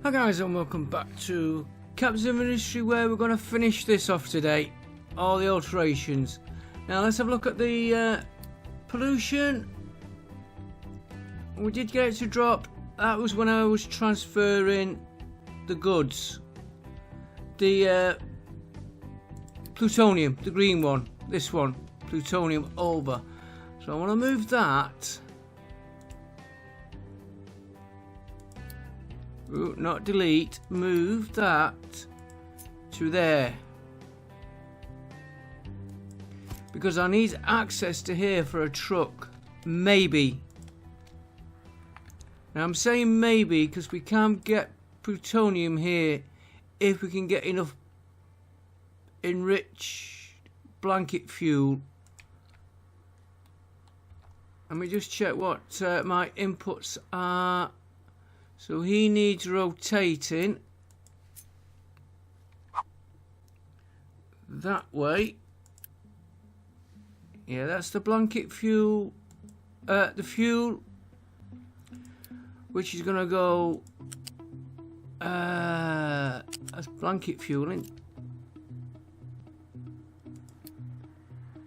Hi guys, and welcome back to Ep90Finishing, where we're going to finish this off today. All the alterations. Now let's have a look at the pollution. We did get it to drop. That was when I was transferring the goods. The plutonium, the green one, this one, plutonium over. So I want to move that. Ooh, not delete, move that to there, because I need access to here for a truck, maybe. Now I'm saying maybe because we can't get plutonium here if we can get enough enriched blanket fuel. Let me just check what my inputs are. So he needs rotating that way. Yeah, that's the blanket fuel. The fuel, which is gonna go as blanket fueling.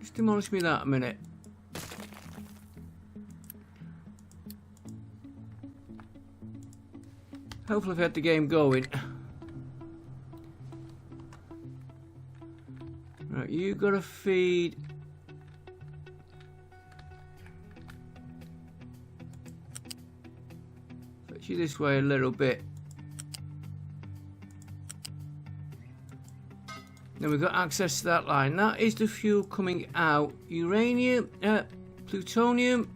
Just demolish me that a minute. Hopefully I've had the game going. Right, you gotta feed. Fetch you this way a little bit. Then we've got access to that line. That is the fuel coming out. Uranium, plutonium.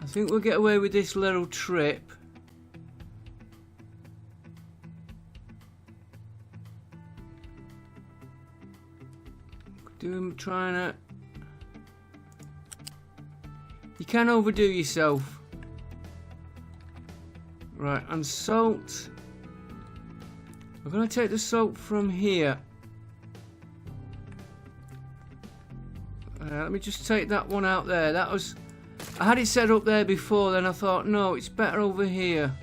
I think we'll get away with this little trip. Trying to. You can overdo yourself. Right, and salt. We're going to take the salt from here. Let me just take that one out there. That was. I had it set up there before, then I thought, no, it's better over here.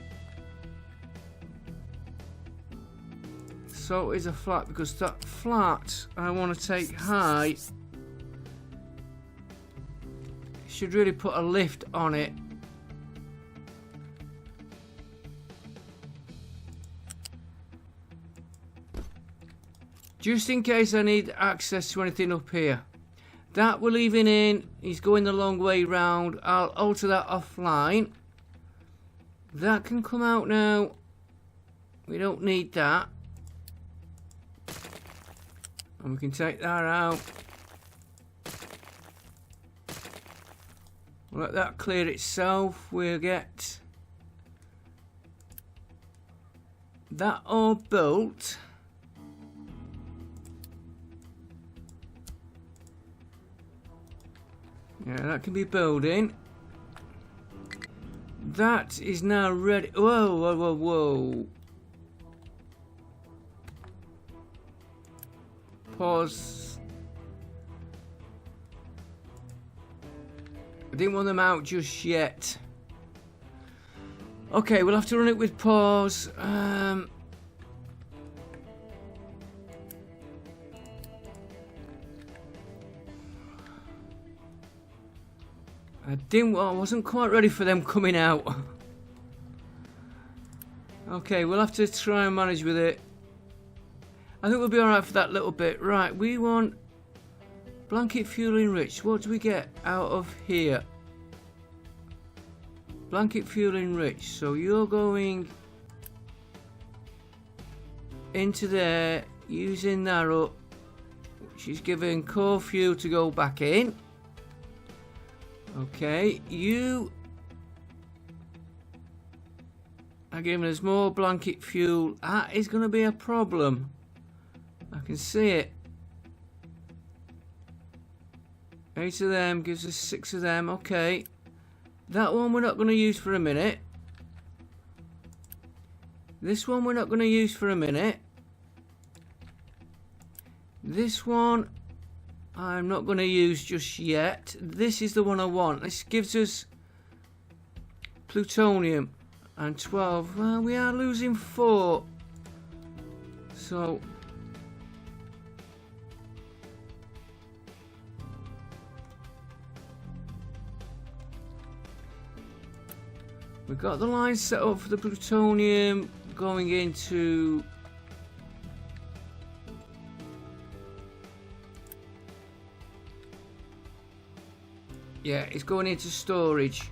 Salt is a flat because that flat I want to take high. Should really put a lift on it. Just in case I need access to anything up here. That we're leaving in. He's going the long way round. I'll alter that offline. That can come out now. We don't need that. And we can take that out. Let that clear itself. We'll get that all built. Yeah, that can be building. That is now ready. Whoa, whoa, whoa, whoa. Pause. I didn't want them out just yet. Okay, we'll have to run it with pause. I wasn't quite ready for them coming out. Okay, we'll have to try and manage with it. I think we'll be alright for that little bit. Right, we want blanket fuel enriched. What do we get out of here? Blanket fuel enriched. So you're going into there, using that up. She's giving core fuel to go back in. Okay, you are giving us more blanket fuel. That is going to be a problem. I can see it. 8 of them gives us 6 of them. Okay. That one we're not going to use for a minute. This one we're not going to use for a minute. This one I'm not going to use just yet. This is the one I want. This gives us plutonium. and 12. Well, we are losing 4. So we've got the line set up for the plutonium going into it's going into storage.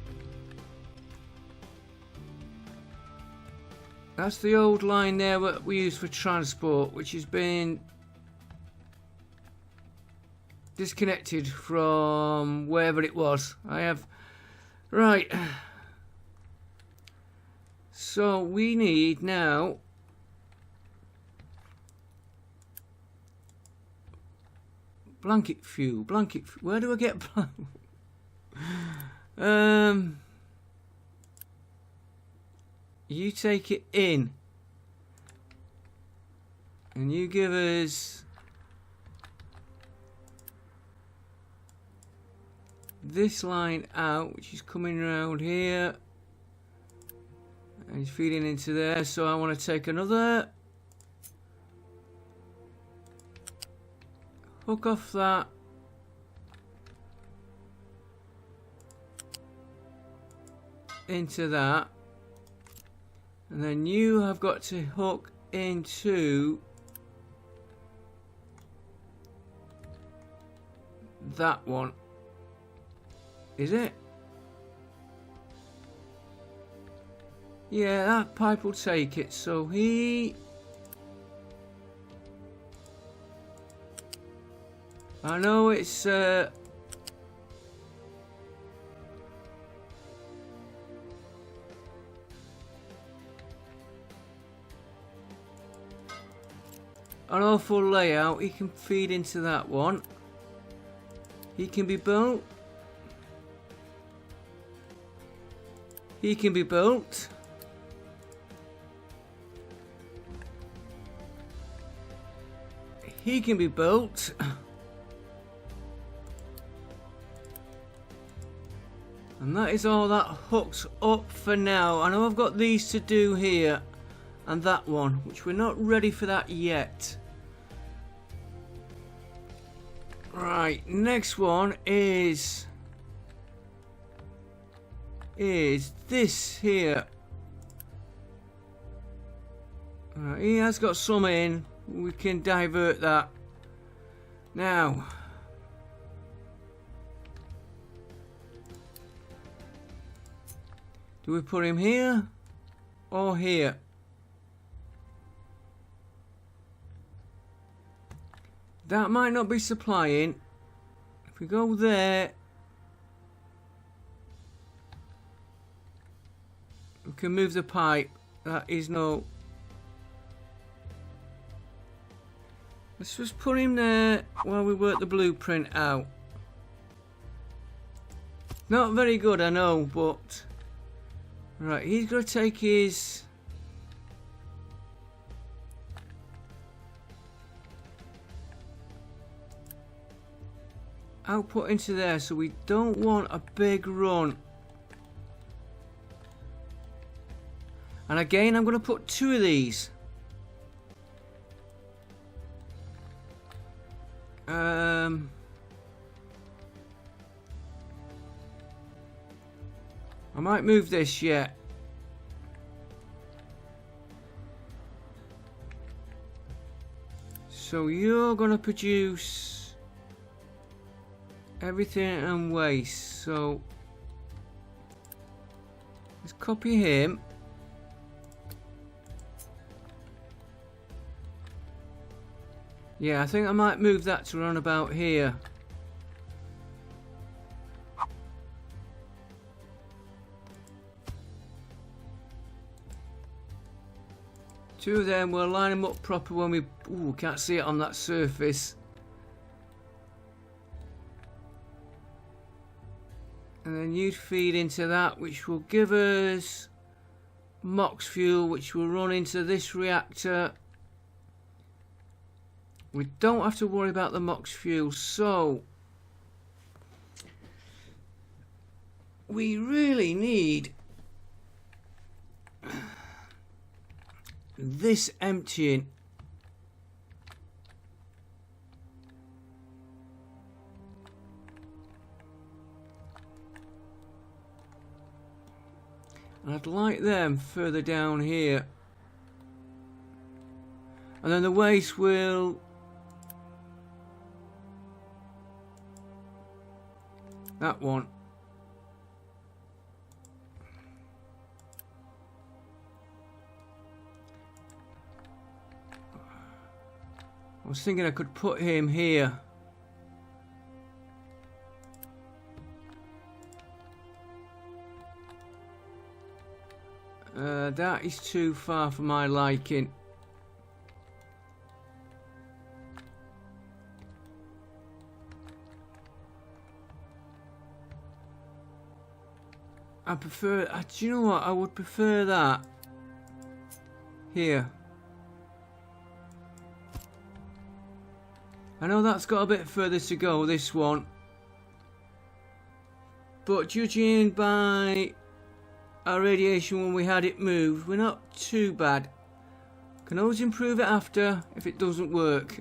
That's the old line there that we use for transport, which has been disconnected from wherever it was. Right. So we need now blanket fuel. Where do I get you take it in and you give us this line out, which is coming around here and it's feeding into there. So I want to take another hook off that, into that, and then you have got to hook into that one. Is it? Yeah, that pipe will take it. So I know it's an awful layout. He can feed into that one. He can be built. He can be built. He can be built. And that is all that hooks up for now. I know I've got these to do here and that one, which we're not ready for that yet. Right, next one is this here. Right, he has got some in. We can divert that. Now, do we put him here or here? That might not be supplying. If we go there, we can move the pipe. That is no. Let's just put him there while we work the blueprint out. Not very good, I know, but right, he's going to take his output into there, so we don't want a big run. And again, I'm going to put 2 of these. I might move this yet. So you're going to produce everything and waste. So let's copy him. Yeah, I think I might move that to run about here. Two of them, we'll line them up proper when we... Ooh, can't see it on that surface. And then you'd feed into that, which will give us MOX fuel, which will run into this reactor. We don't have to worry about the MOX fuel, so we really need this emptying. And I'd like them further down here. And then the waste will... that one. I was thinking I could put him here. That is too far for my liking. I prefer... do you know what? I would prefer that here. I know that's got a bit further to go, this one. But judging by our radiation when we had it moved, we're not too bad. Can always improve it after if it doesn't work.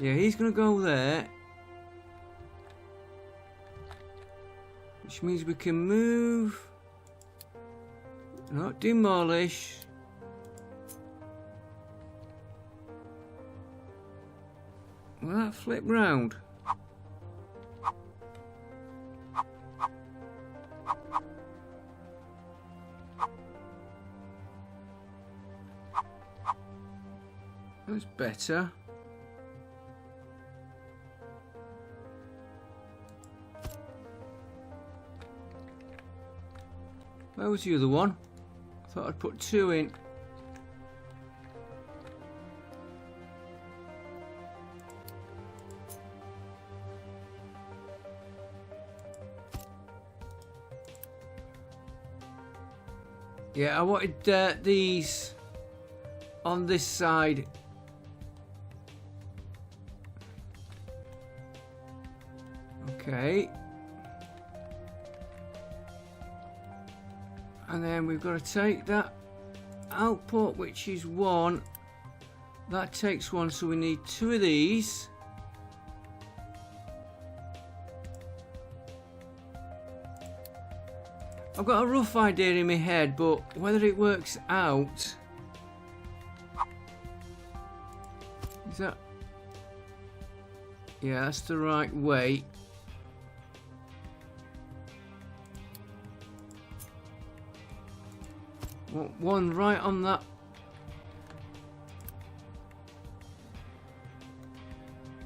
Yeah, he's going to go there. Which means we can move. Not demolish. Will that flip round? That's better. Where was the other one? I thought I'd put two in. Yeah, I wanted these on this side. Okay. And then we've got to take that output, which is one. That takes one, so we need two of these. I've got a rough idea in my head, but whether it works out... is that... yeah, that's the right way. One right on that.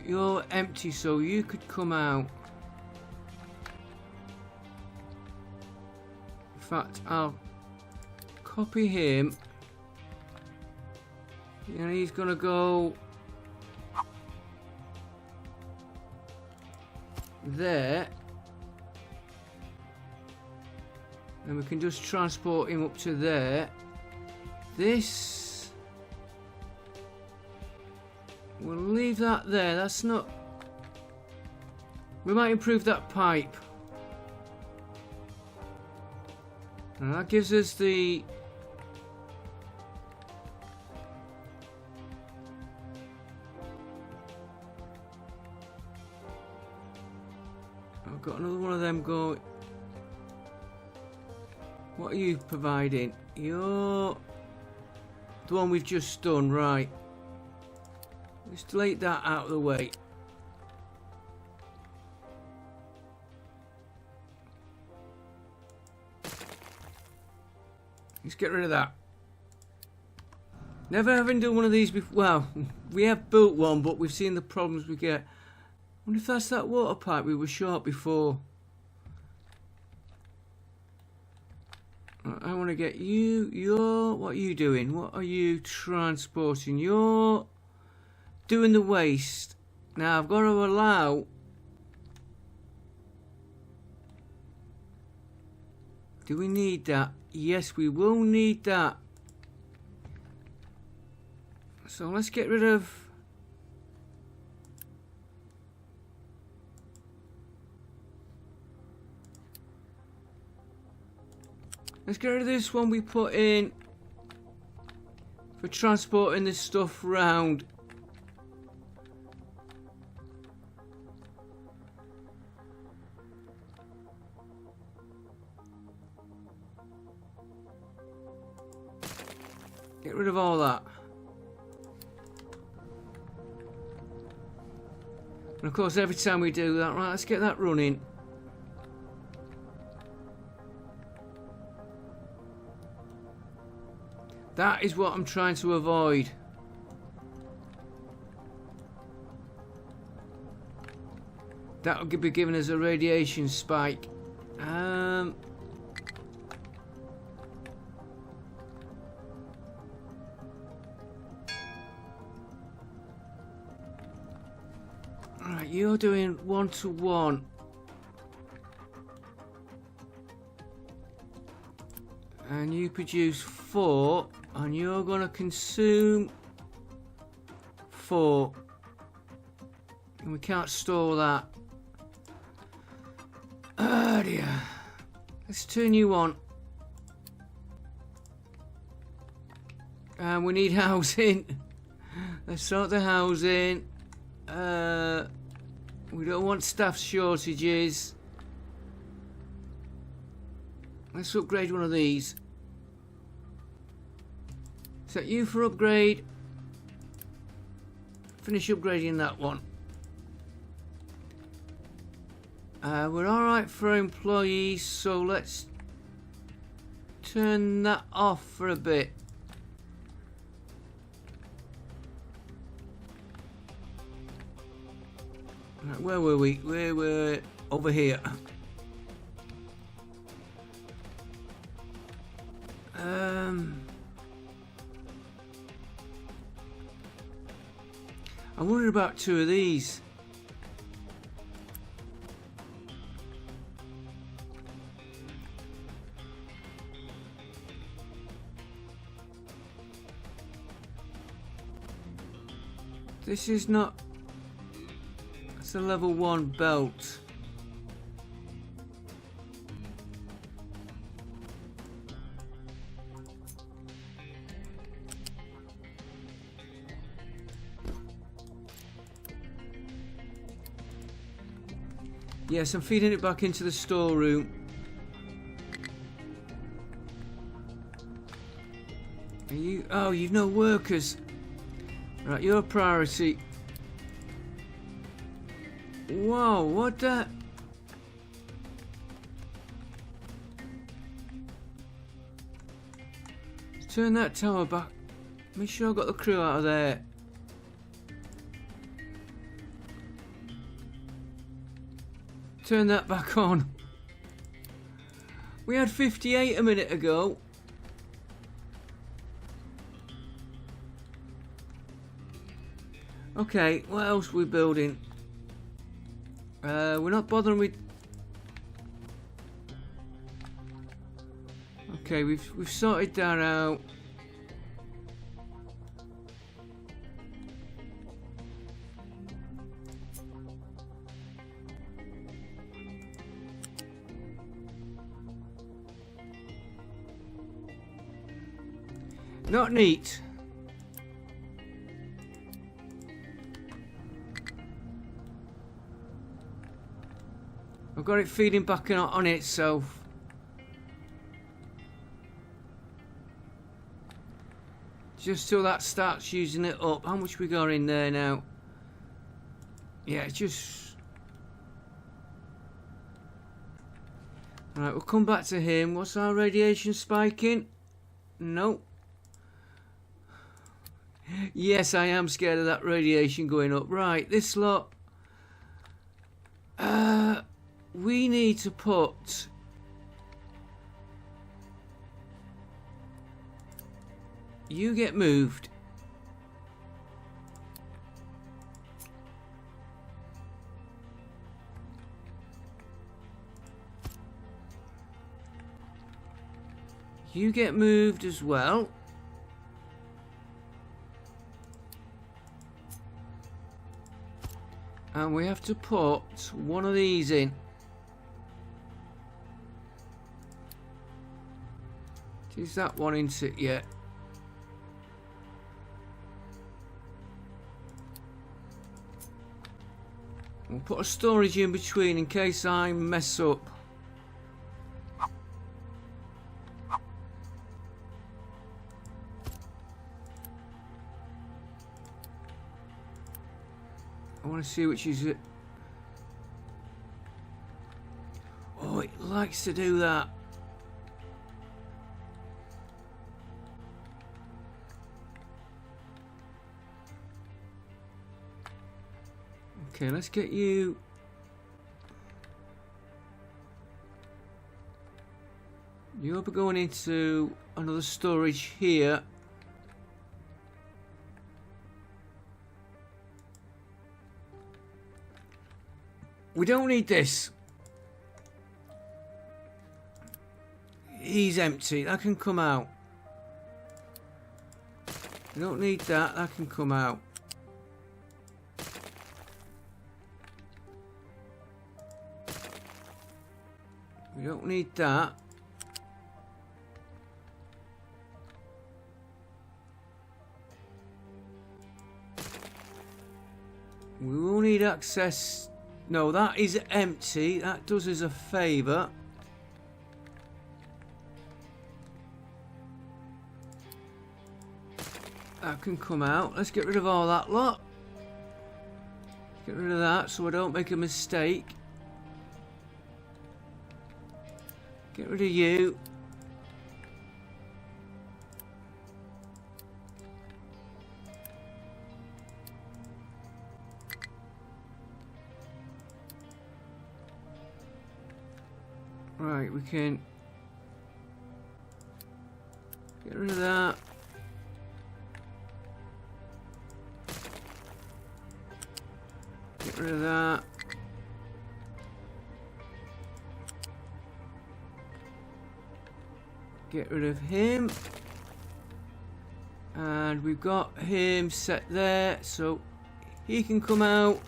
You're empty, so you could come out. In fact, I'll copy him. And he's gonna go there. And we can just transport him up to there. This... we'll leave that there. That's not... we might improve that pipe. And that gives us the... I've got another one of them going. What are you providing? You're the one we've just done, right? Let's delete that out of the way. Let's get rid of that. Never having done one of these before. Well, we have built one, but we've seen the problems we get. I wonder if that's that water pipe we were short before. I want to get you. What are you doing? What are you transporting? You're doing the waste. Now I've got to allow. Do we need that? Yes, we will need that. So let's get rid of. Let's get rid of this one we put in for transporting this stuff round. Get rid of all that. And of course every time we do that, right, let's get that running. That is what I'm trying to avoid. That will be giving us a radiation spike. Alright, you're doing 1-to-1. And you produce 4, and you're going to consume 4. And we can't store that. Oh dear. Let's turn you on. And we need housing. Let's sort the housing. We don't want staff shortages. Let's upgrade one of these. Set you for upgrade. Finish upgrading that one. We're alright for employees, so let's turn that off for a bit. Right, where were we? We were over here. I wondered about 2 of these. This is not... It's a level 1 belt. Yes, I'm feeding it back into the storeroom. Are you... Oh, you've no workers. Right, you're a priority. Whoa, what the... Let's turn that tower back. Make sure I got the crew out of there. Turn that back on. We had 58 a minute ago. Okay, what else are we building? We're not bothering with... Okay, we've sorted that out. Not neat. I've got it feeding back on itself. Just till that starts using it up. How much we got in there now? Yeah, just... Right, we'll come back to him. What's our radiation spiking? Nope. Yes, I am scared of that radiation going up. Right, this lot... we need to put... You get moved. You get moved as well. And we have to put one of these in. Is that one into it yet? We'll put a storage in between in case I mess up. I want to see which is it. Oh, it likes to do that. Okay, let's get you. You'll be going into another storage here. We don't need this. He's empty. That can come out. We don't need that. That can come out. We don't need that. We will need access. No, that is empty. That does us a favour. That can come out. Let's get rid of all that lot. Get rid of that so I don't make a mistake. Get rid of you. Right, we can get rid of that. Get rid of that. Get rid of him. And we've got him set there, so he can come out.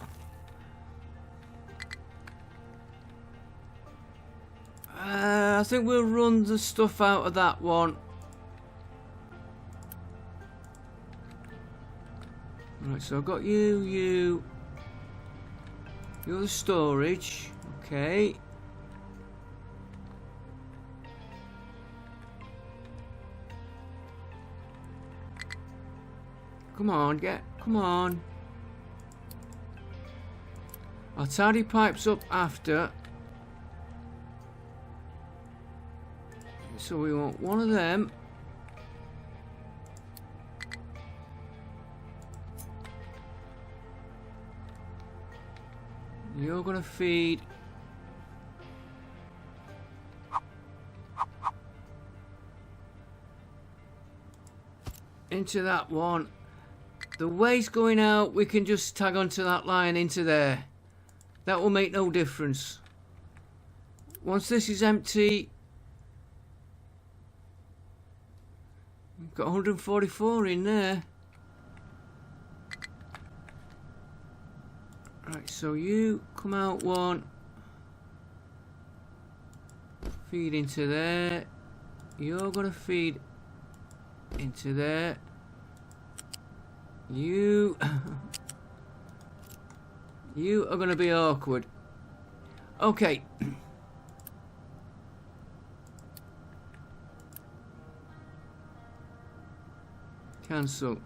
I think we'll run the stuff out of that one. Right, so I've got you. You're the storage. Okay. Come on, come on. I'll tidy pipes up after. So we want one of them. You're gonna feed into that one. The waste going out, we can just tag onto that line into there. That will make no difference. Once this is empty, we've got 144 in there. Right, so you come out one. Feed into there. You're gonna feed into there. You are gonna be awkward. Okay. Cancel.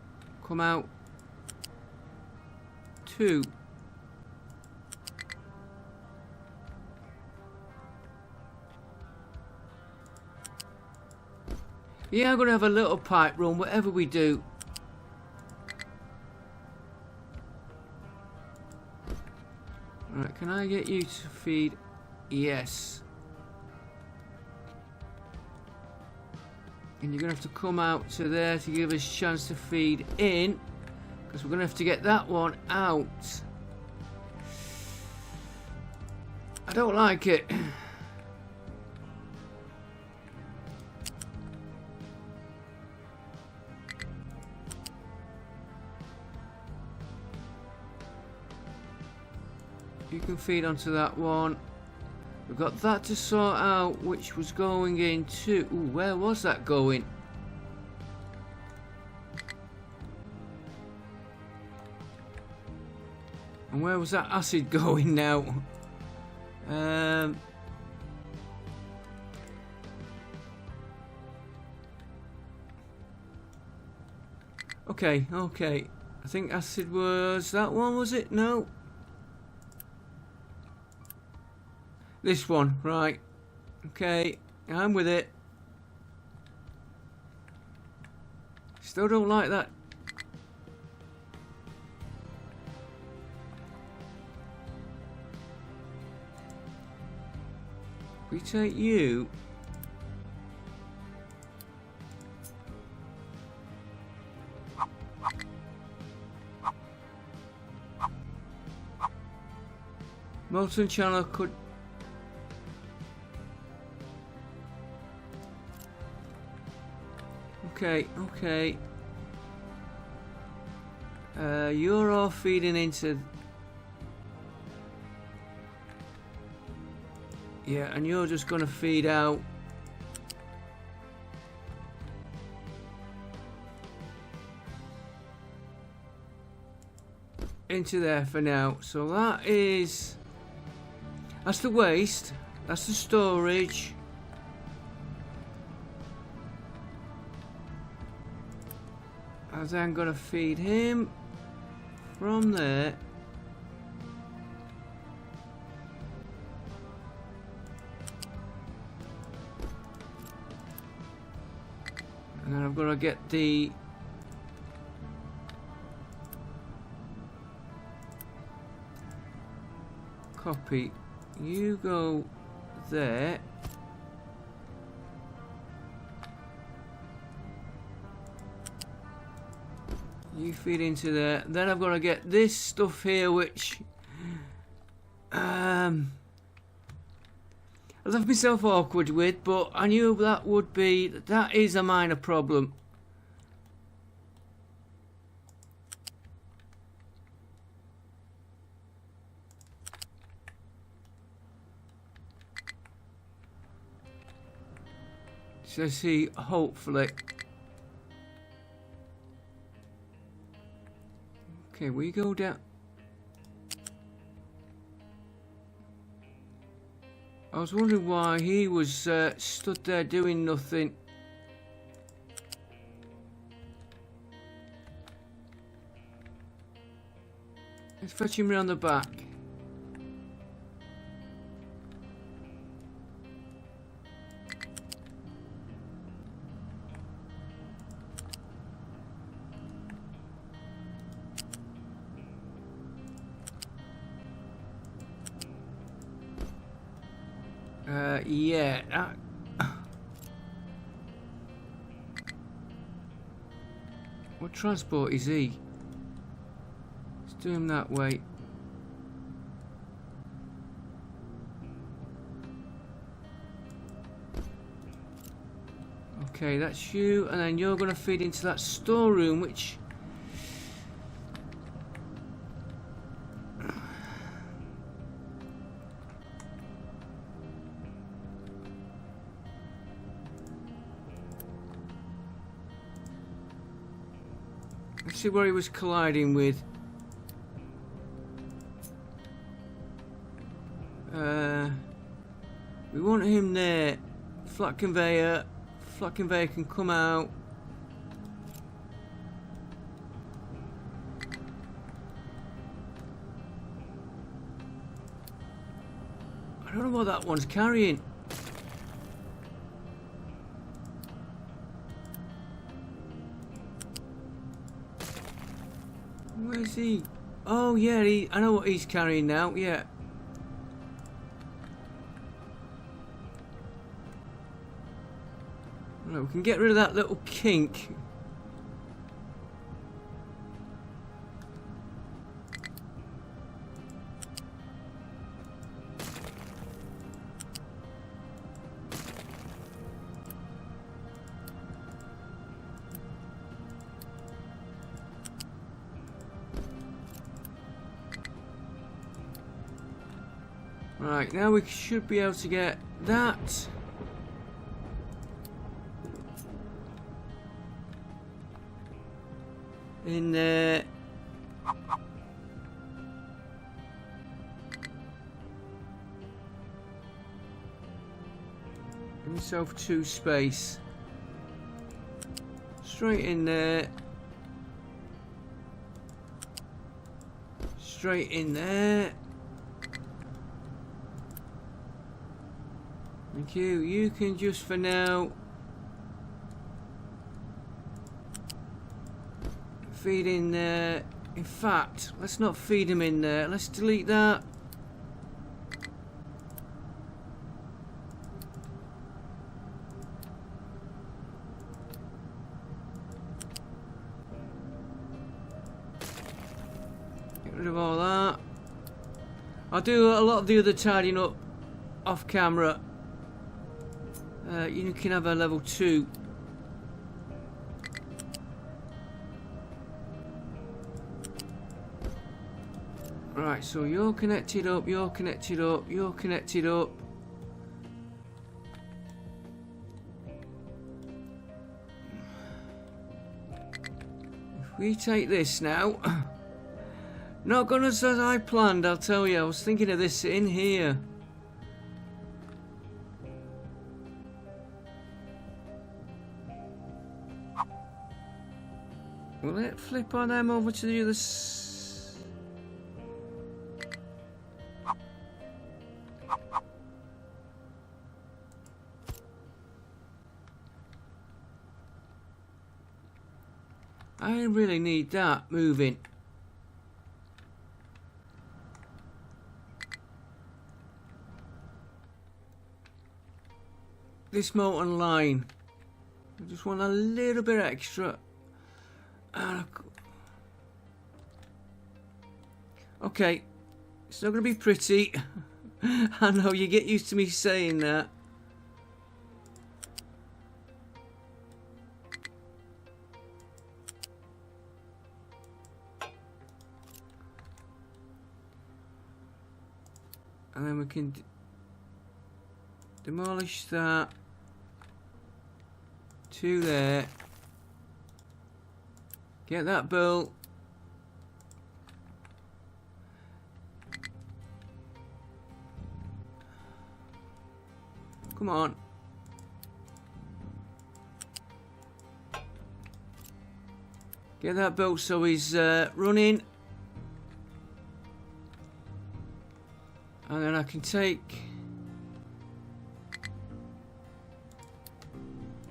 Come out. 2. Yeah, I'm gonna have a little pipe run, whatever we do. Right, can I get you to feed? Yes. And you're gonna have to come out to there to give us a chance to feed in, because we're gonna have to get that one out. I don't like it. You can feed onto that one. We've got that to sort out, which was going into... Ooh, where was that going? And where was that acid going now? Okay, okay. I think acid was that one, was it? No. This one, right. Okay, I'm with it. Still don't like that. We take you. Molten channel could... Okay, okay. You're all feeding into... Yeah, and you're just gonna feed out. Into there for now. So that is... That's the waste. That's the storage. And then I'm gonna feed him from there. And then I've got to get the... Copy. You go there. You feed into there. Then I've got to get this stuff here, which... I left myself awkward with, but I knew that would be... That is a minor problem. So see, hopefully... Okay, we go down... I was wondering why he was stood there doing nothing. Let's fetch him round the back. Yeah. What transport is he? Let's do him that way. Okay, that's you, and then you're going to feed into that storeroom, which... Let's see where he was colliding with. We want him there. Flat conveyor. Flat conveyor can come out. I don't know what that one's carrying. Where's he? Oh yeah, I know what he's carrying now, yeah. Right, we can get rid of that little kink. Right, now we should be able to get that. In there. Give myself 2 space. Straight in there. Straight in there. Thank you. You can just for now feed in there. In fact, let's not feed him in there. Let's delete that. Get rid of all that. I'll do a lot of the other tidying up off camera. You can have a level 2. Right, so you're connected up, you're connected up, you're connected up. If we take this now, not gone as I planned, I'll tell you. I was thinking of this in here. Will it flip on them over to the other I really need that moving. This molten line. I just want a little bit extra. Okay, it's not going to be pretty. I know, you get used to me saying that. And then we can demolish that. 2 there. Get that built. Come on. Get that built so he's running. And then I can take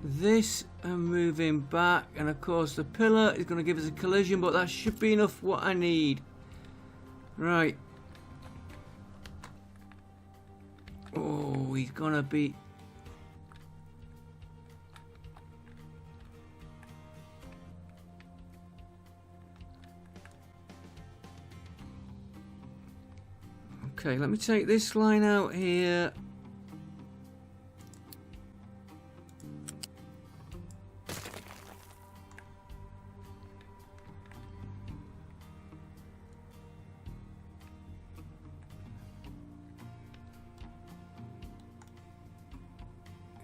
this and move him back. And of course the pillar is going to give us a collision, but that should be enough what I need. Right. Oh, he's going to be... Okay, let me take this line out here.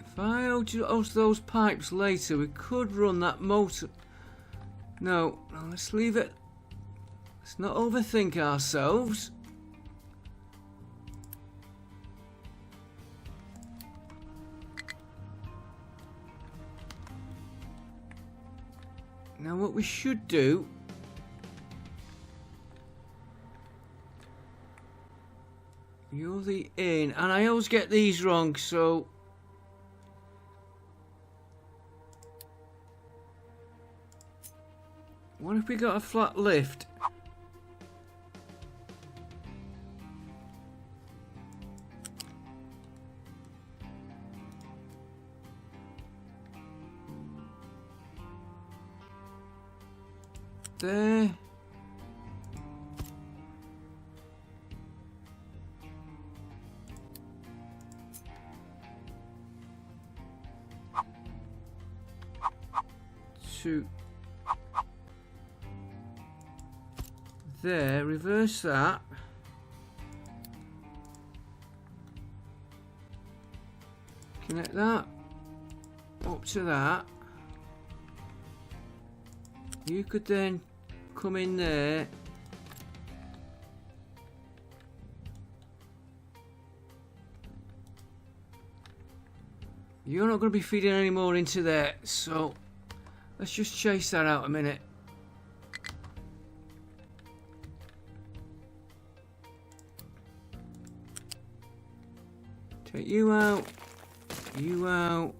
If I host those pipes later, we could run that motor. No, let's leave it. Let's not overthink ourselves. Now what we should do, you're the in, and I always get these wrong, so what if we got a flat lift? There. To there, reverse that. Connect that up to that. You could then come in there. You're not going to be feeding any more into there, so let's just chase that out a minute. Take you out. You out.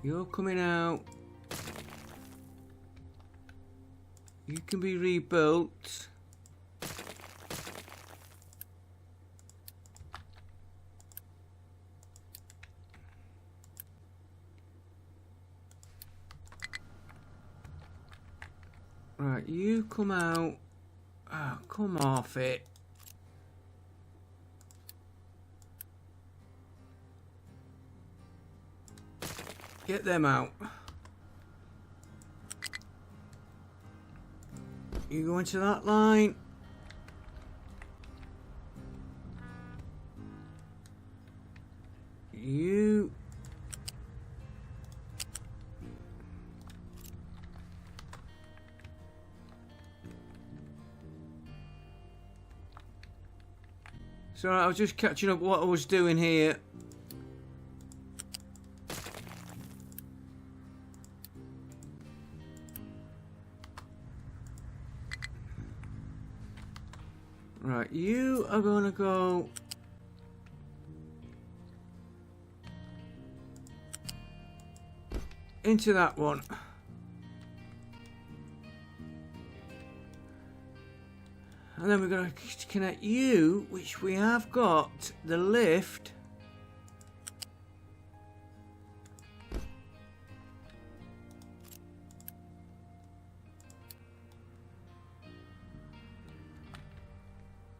You're coming out. You can be rebuilt. Right, you come out. Oh, come off it. Get them out. You go into that line. You. So I was just catching up what I was doing here. Right, you are gonna go into that one. And then we're going to connect you, which we have got the lift.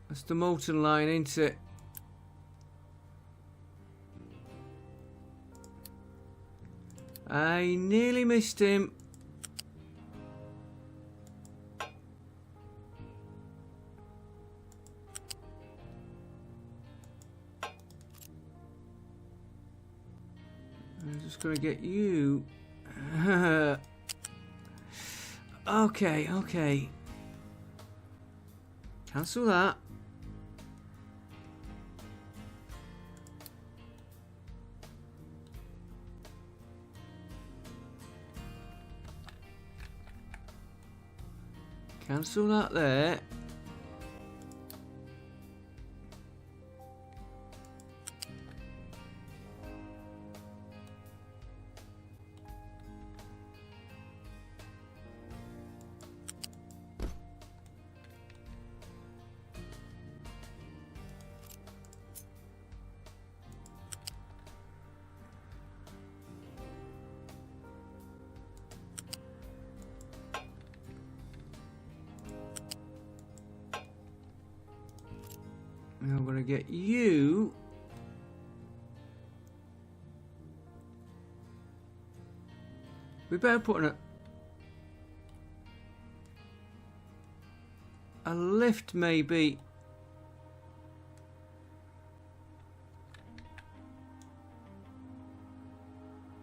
That's the molten line, ain't it? I nearly missed him. I'm just gonna get you. Okay, okay. Cancel that. Cancel that there. And I'm going to get you. We better put in a lift, maybe.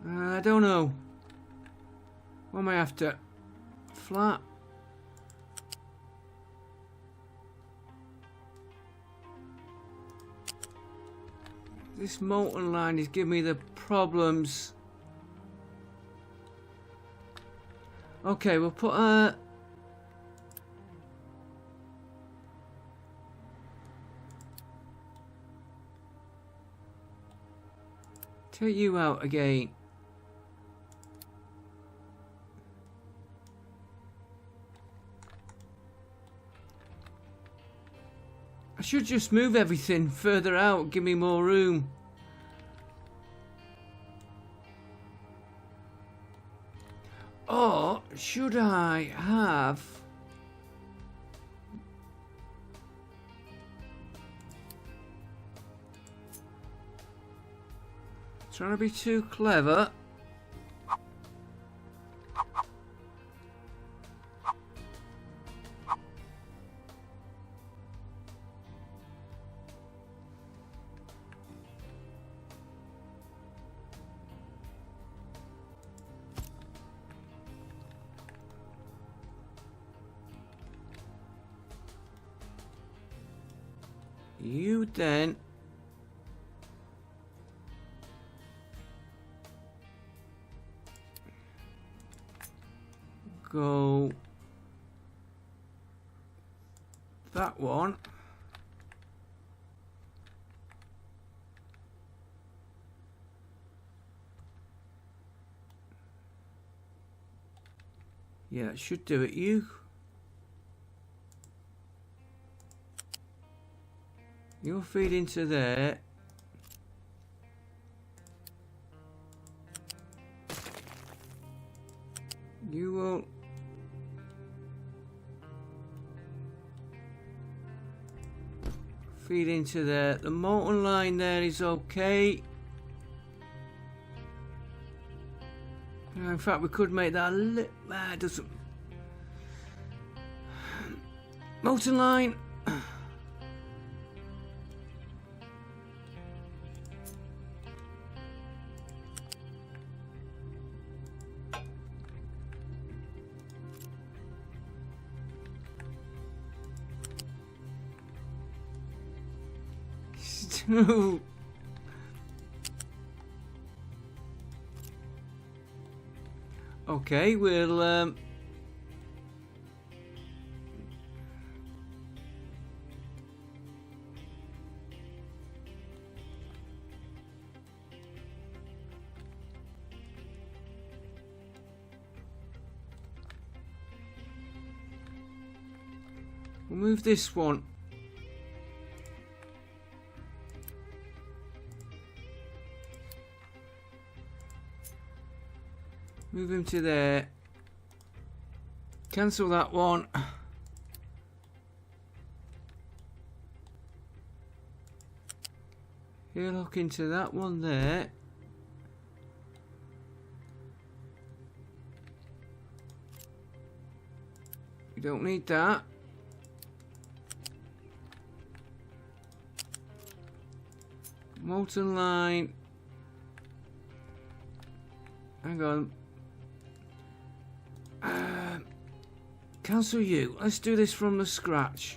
I don't know. What am I after? Flat. This molten line is giving me the problems. Okay, we'll put a... Take you out again. I should just move everything further out, give me more room. Or should I have... Trying to be too clever. You then go that one. Yeah, it should do it. You'll feed into there. You will feed into there. The molten line there is okay. In fact, we could make that a little... doesn't... Molten line. Okay, we'll move this one. Move him to there. Cancel that one. He'll hook into that one there. You don't need that. Molten line. Hang on. Cancel you. Let's do this from the scratch.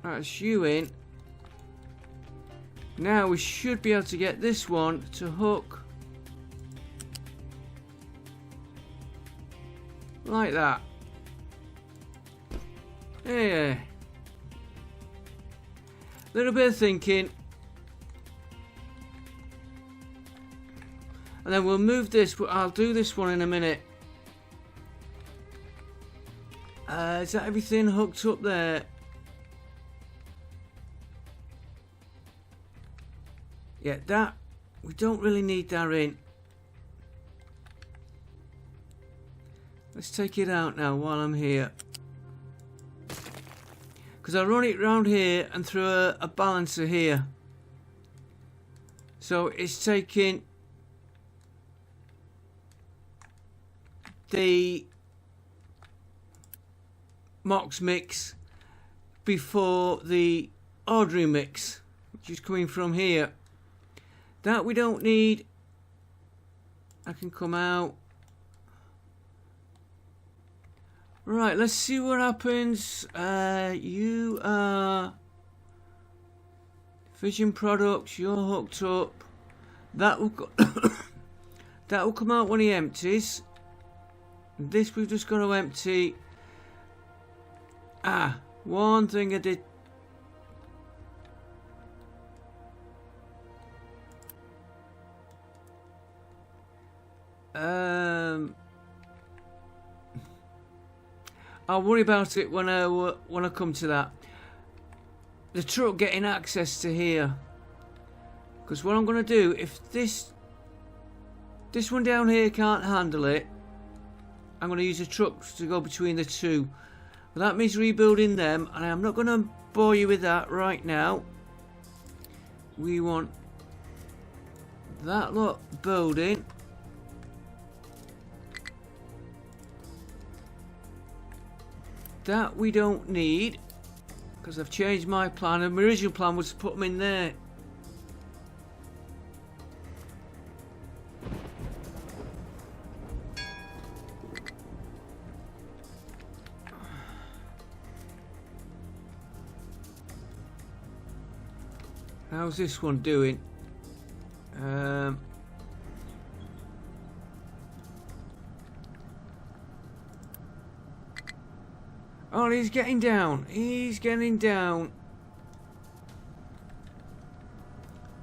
That's you in. Now we should be able to get this one to hook like that. Yeah. Little bit of thinking. And then we'll move this. I'll do this one in a minute. Is that everything hooked up there? Yeah, that. We don't really need that in. Let's take it out now while I'm here. Because I'll run it round here and through a balancer here. So it's taking the Mox mix before the ordinary mix, which is coming from here. That we don't need. I can come out. Right, let's see what happens. You are Fission Products, you're hooked up. That will go that will come out when he empties. This we've just got to empty. One thing I did. I'll worry about it when I come to that. The truck getting access to here. Because what I'm going to do, if this one down here can't handle it, I'm going to use the trucks to go between the two. But that means rebuilding them, and I'm not going to bore you with that right now. We want that lot building. That we don't need, because I've changed my plan, and my original plan was to put them in there. How's this one doing? Oh, he's getting down. He's getting down.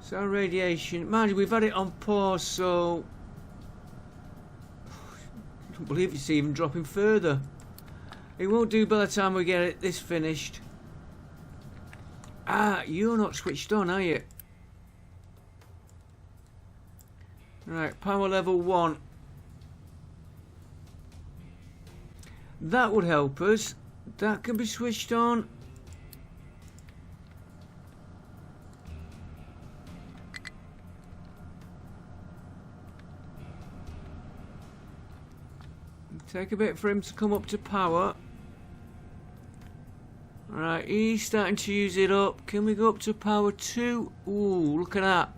So radiation. Mind you, we've had it on pause, so I don't believe it's even dropping further. It won't do by the time we get this finished. Ah, you're not switched on, are you? Right, power level 1. That would help us. That can be switched on. Take a bit for him to come up to power. Alright, he's starting to use it up. Can we go up to power 2? Ooh, look at that.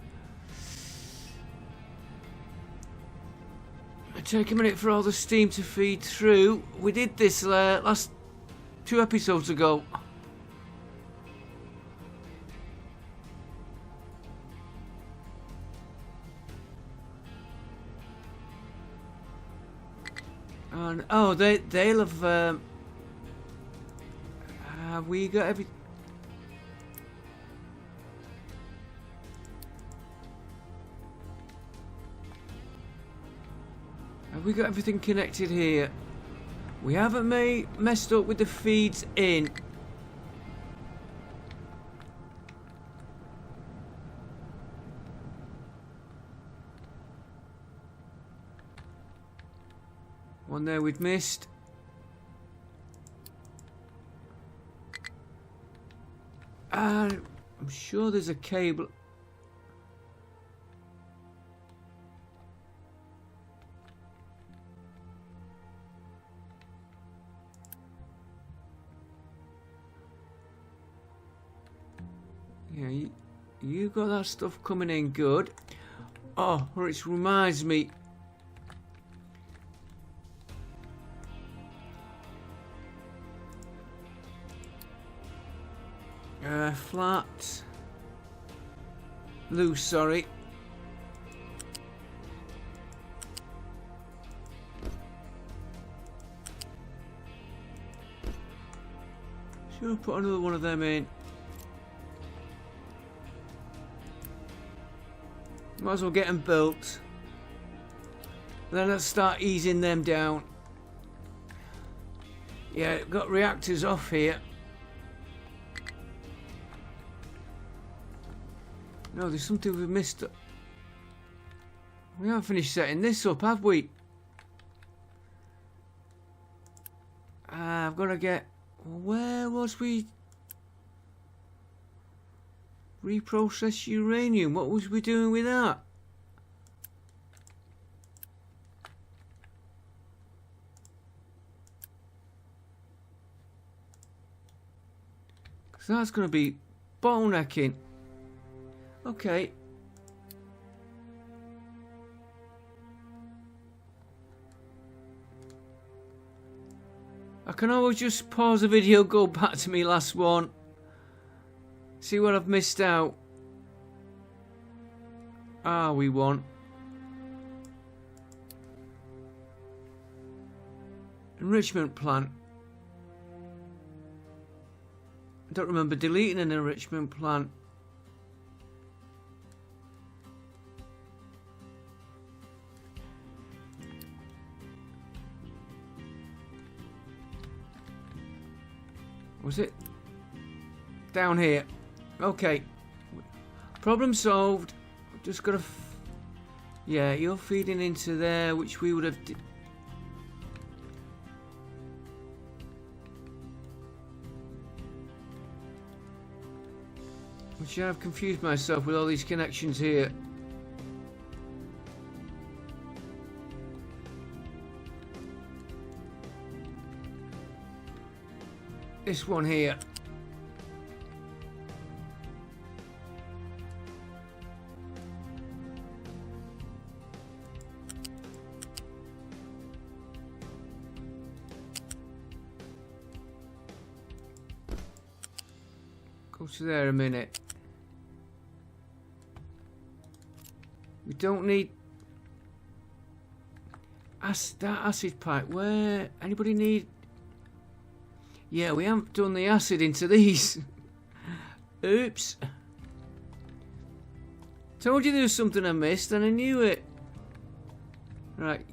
Take a minute for all the steam to feed through. We did this last 2 episodes ago. And oh, they'll have. Have we got every? Have we got everything connected here? We haven't messed up with the feeds in. One there we've missed. I'm sure there's a cable. Yeah, you got that stuff coming in good. Oh, which reminds me. Flat. Loose, sorry. Should I put another one of them in? Might as well get them built. Then let's start easing them down. Yeah, got reactors off here. No, there's something we've missed. We haven't finished setting this up, have we? I've got to get... Where was we? Reprocess uranium. What was we doing with that? Because that's going to be bottlenecking. Okay. I can always just pause the video, go back to me last one, see what I've missed out. We won. Enrichment plant. I don't remember deleting an enrichment plant. Was it? Down here. Okay. Problem solved. Just gotta... Yeah, you're feeding into there, which we would have... Which I've confused myself with all these connections here. This one here. Go to there a minute. don't need that acid pipe. Where? Anybody need? Yeah, we haven't done the acid into these. Oops. Told you there was something I missed and I knew it. Right.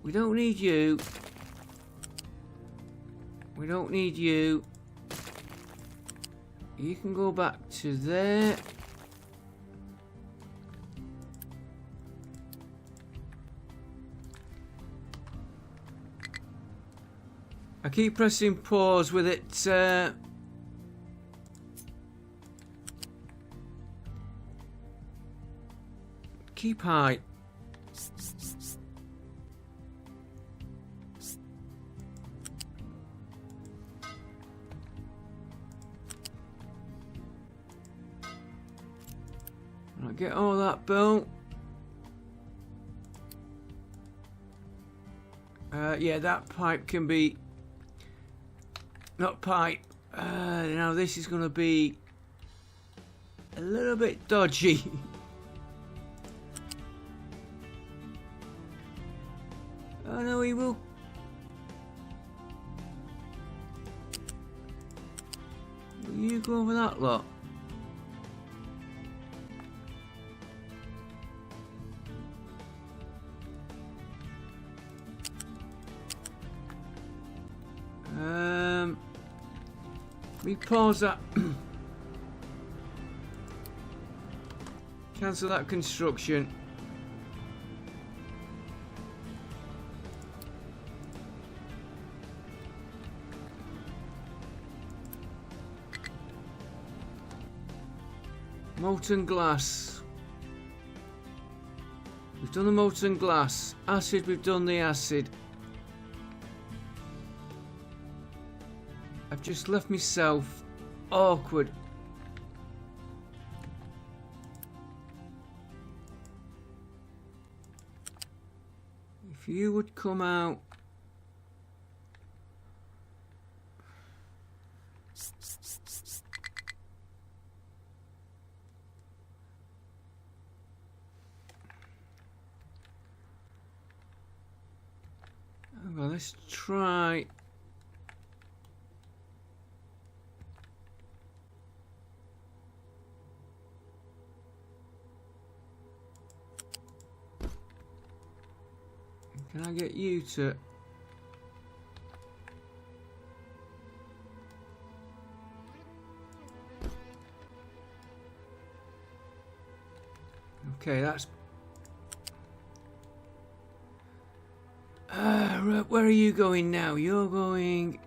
We don't need you. We don't need you. You can go back to there. I keep pressing pause with it. Keep high. Right, get all that bone. Yeah, that pipe can be. Not pipe. Now this is going to be a little bit dodgy. Oh no, he will. Will you go over that lot? Let me pause that. Cancel that construction. Molten glass. We've done the molten glass. Acid, we've done the acid. I've just left myself awkward. If you would come out. Well, let's try. Can I get you to? Okay, that's. Where are you going now? You're going.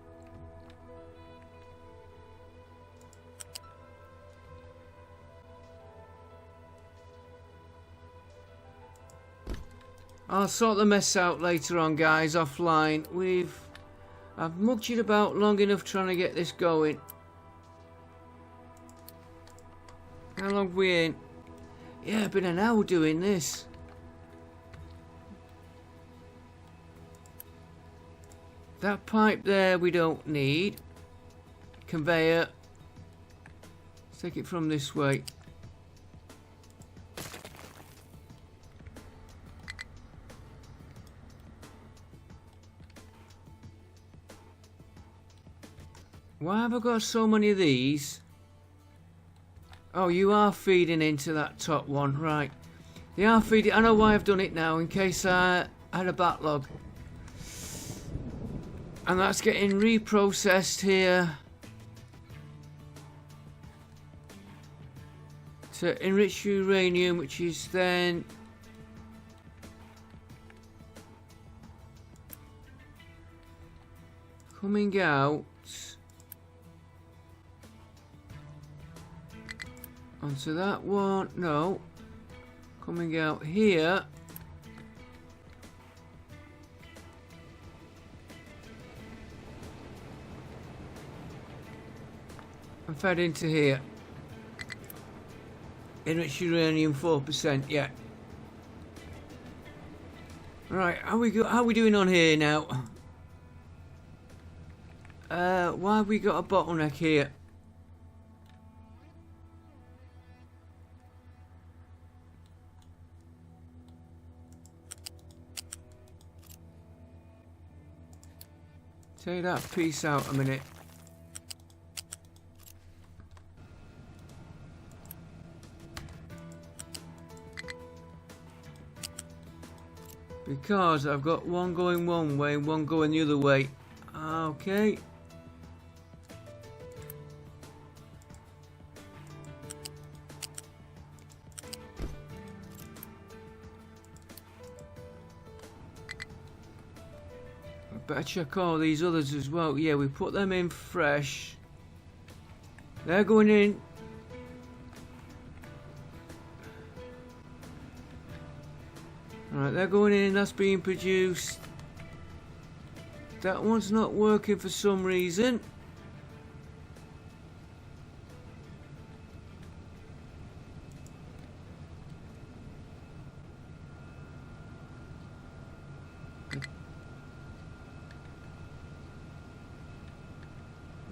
I'll sort the mess out later on, guys, offline. I've mucked it about long enough trying to get this going. How long have we in? Yeah, been an hour doing this. That pipe there we don't need. Conveyor. Let's take it from this way. Why have I got so many of these? Oh, you are feeding into that top one, right. They are feeding. I know why I've done it now, in case I had a backlog. And that's getting reprocessed here to enrich uranium, which is then coming out onto that one. No, coming out here. And fed into here. Enriched uranium 4%, yeah. Right, how are we doing on here now? Why have we got a bottleneck here? Take that piece out a minute. Because I've got one going one way and one going the other way. Okay. I better check all these others as well. Yeah, we put them in fresh. They're going in. Alright, they're going in, that's being produced. That one's not working for some reason.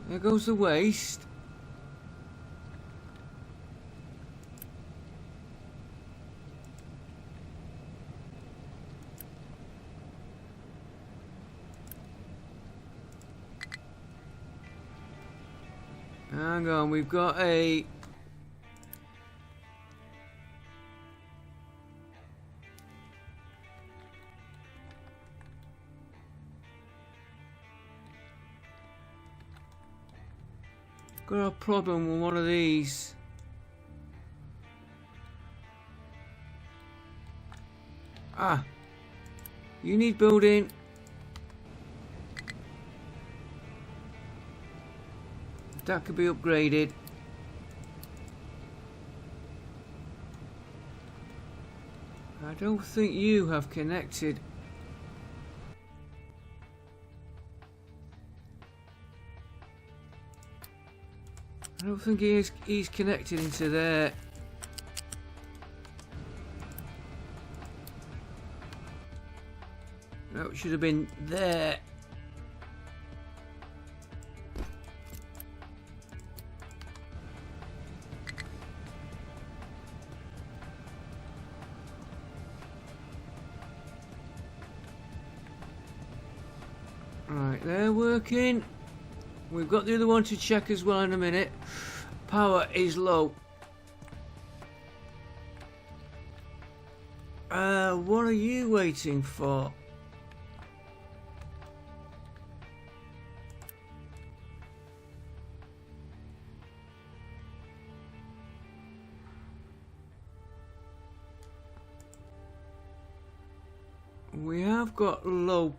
There goes the waste. Hang on, we've got a... got a problem with one of these. Ah, you need building. That could be upgraded. I don't think you have connected. I don't think he's connected into there. No, it should have been there. Right, they're working. We've got the other one to check as well in a minute. Power is low. What are you waiting for? We have got low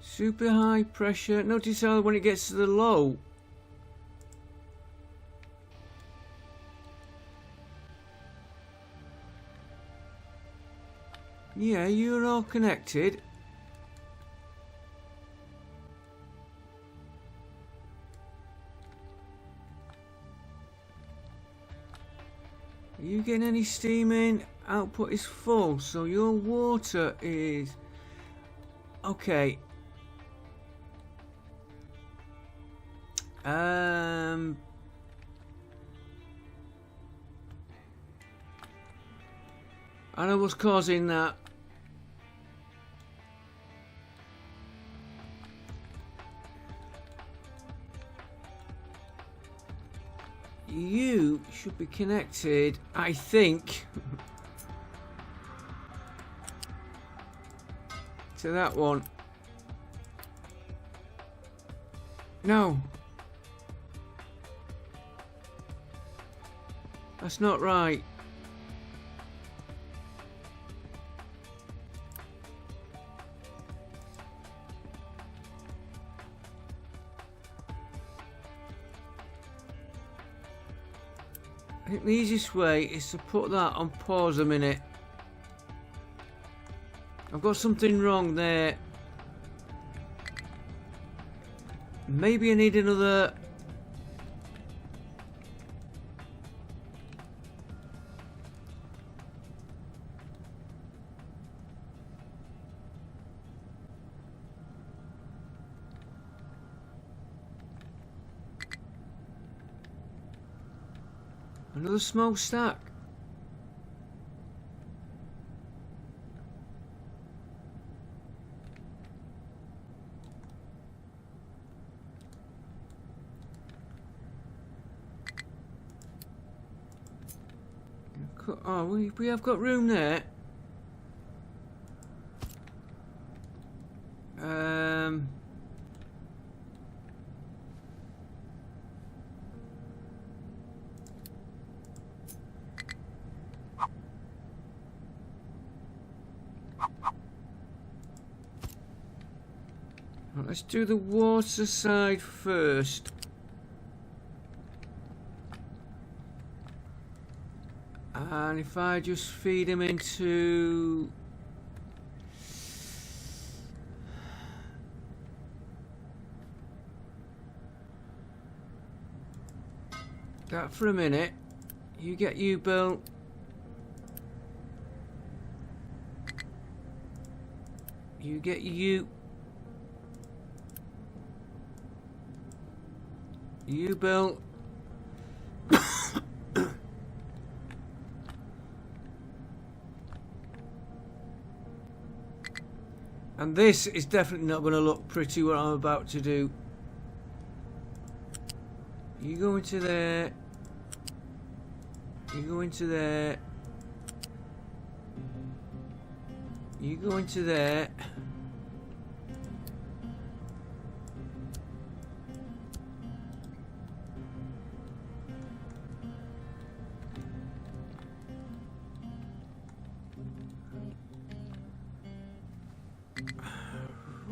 super high pressure. Notice how when it gets to the low, yeah, you're all connected. Are you getting any steam in? Output is full, so your water is okay. I know what's causing that. You should be connected, I think, to that one. No. That's not right. I think the easiest way is to put that on pause a minute. I've got something wrong there. Maybe I need another... another smokestack. Oh, we have got room there. Let's do the water side first. And if I just feed him into... that for a minute. You get you built. You get you. You built. And this is definitely not going to look pretty, what I'm about to do. You go into there. You go into there. You go into there.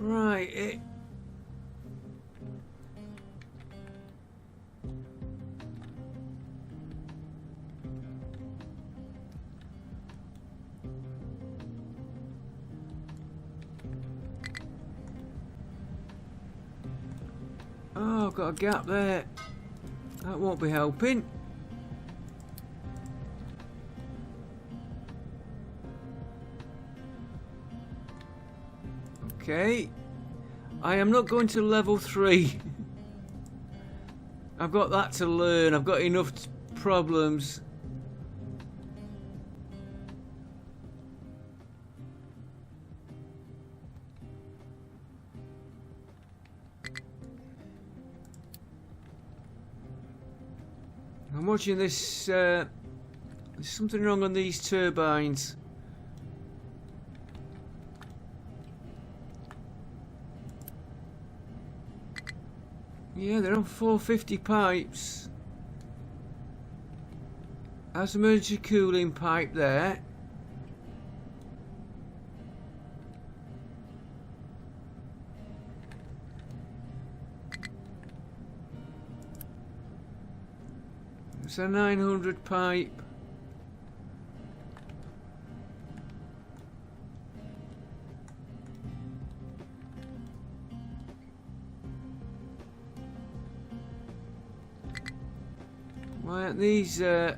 Right, oh, got a gap there. That won't be helping. Okay. I am not going to level 3. I've got that to learn. I've got enough problems. I'm watching this. There's something wrong on these turbines. Yeah, they're on 450 pipes. That's emergency cooling pipe there. It's a 900 pipe. Why aren't these oh,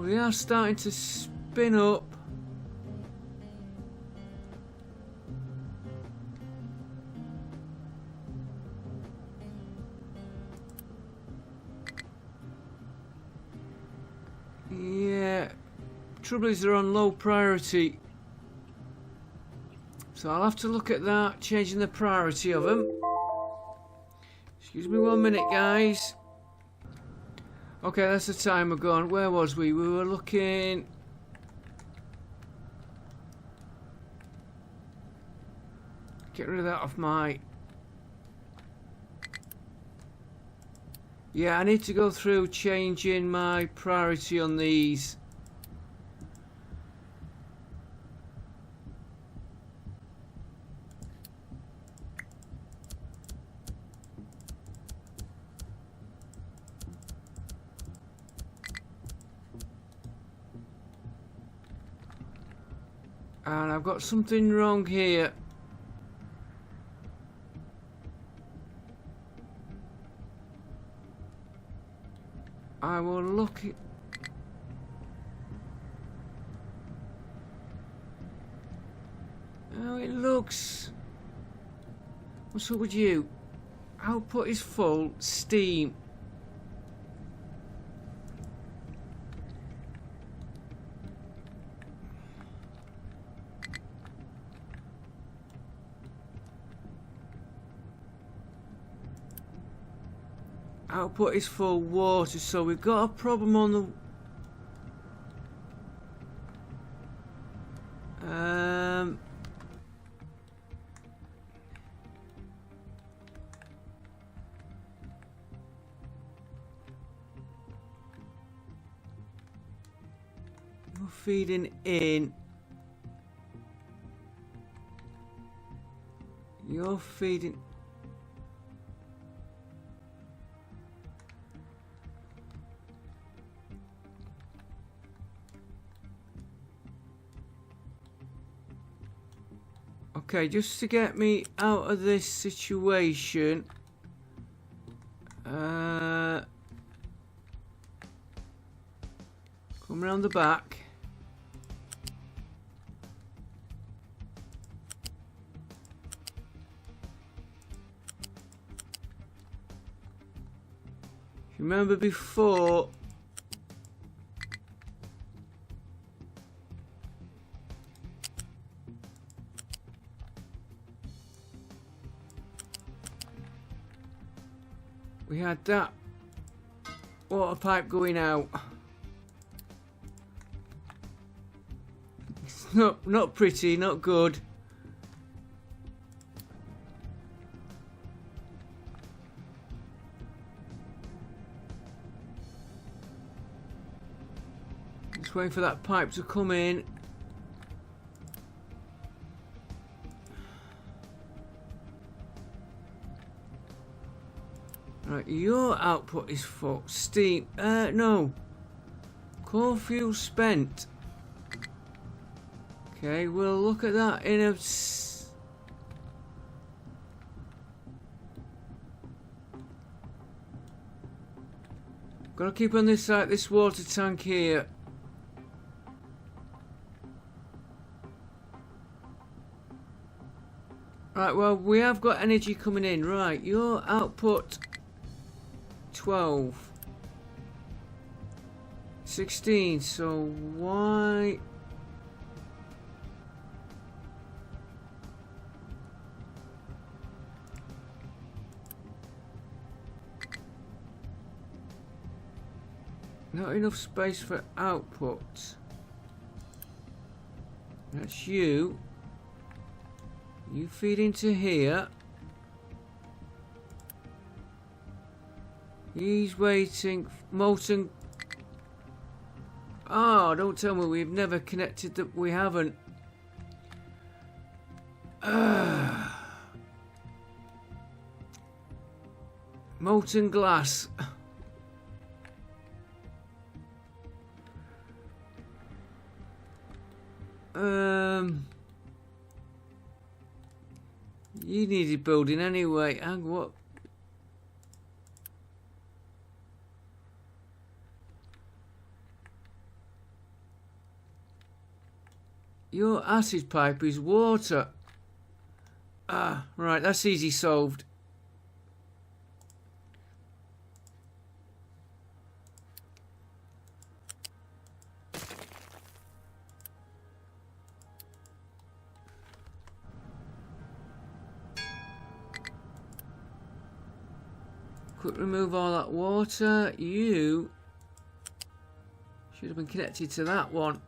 they are starting to spin up. Yeah, trouble is they're on low priority, so I'll have to look at that, changing the priority of them. Excuse me 1 minute, guys. Okay, that's the timer gone. Where was we? We were looking... Get rid of that off my... Yeah, I need to go through changing my priority on these. And I've got something wrong here. I will look it. Oh, it looks... What's up with you? Output is full. Steam. Output is full water, so we've got a problem on the... You're feeding in. You're feeding... Okay, just to get me out of this situation, come around the back. If you remember before, we had that water pipe going out. It's not pretty, not good. Just waiting for that pipe to come in. Right, your output is full. Steam. No. Core fuel spent. Okay, we'll look at that in a... Gotta keep on this side, this water tank here. Right, well, we have got energy coming in. Right, your output... 12. 16, so why... Not enough space for output. That's you. You feed into here. He's waiting. Molten. Oh, don't tell me we've never connected that we haven't. Molten glass. You needed building anyway. And what? Your acid pipe is water. Ah, right, that's easy solved. Quick remove all that water. You should have been connected to that one.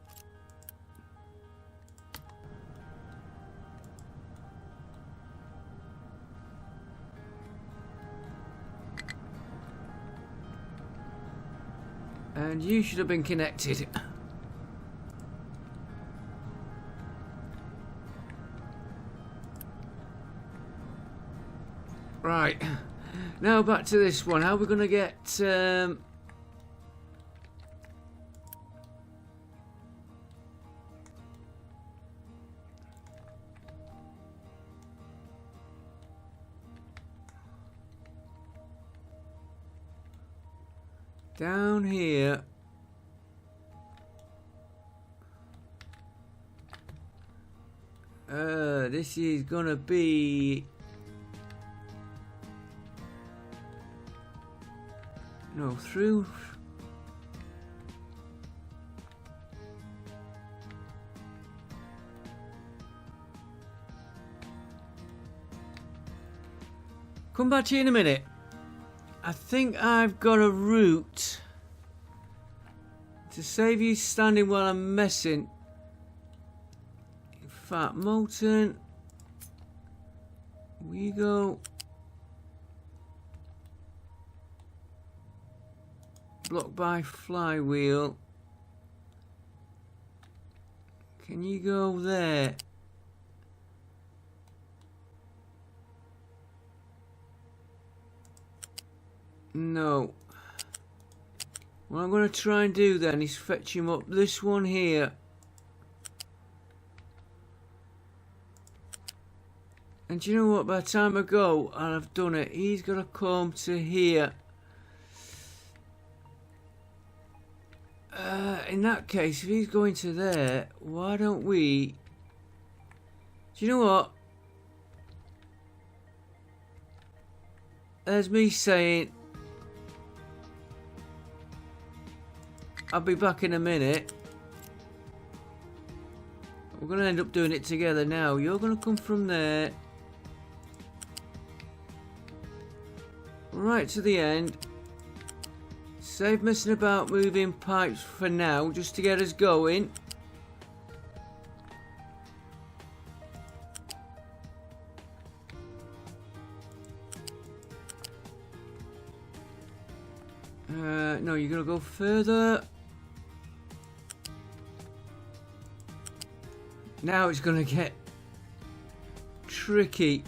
And you should have been connected. Right. Now back to this one. How are we going to get... down here. This is gonna be... no, through... come back to you in a minute. I think I've got a route to save you standing while I'm messing. In fact, molten. We go. Blocked by flywheel. Can you go there? No. What I'm going to try and do then is fetch him up this one here. And do you know what? By the time I go and I've done it, he's got to come to here. In that case, if he's going to there, why don't we... Do you know what? There's me saying... I'll be back in a minute. We're going to end up doing it together now. You're going to come from there. Right to the end. Save messing about moving pipes for now, just to get us going. No, you're going to go further. Now it's going to get tricky.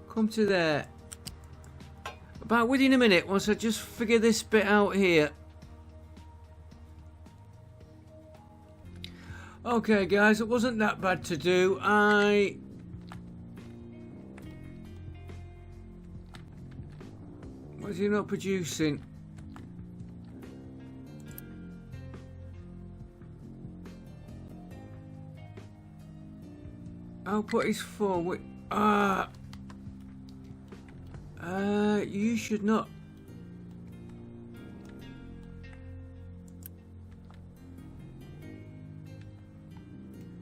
Come to there. Back with you in a minute once I just figure this bit out here. Okay guys, it wasn't that bad to do. Why is he not producing? Output is forward. You should not.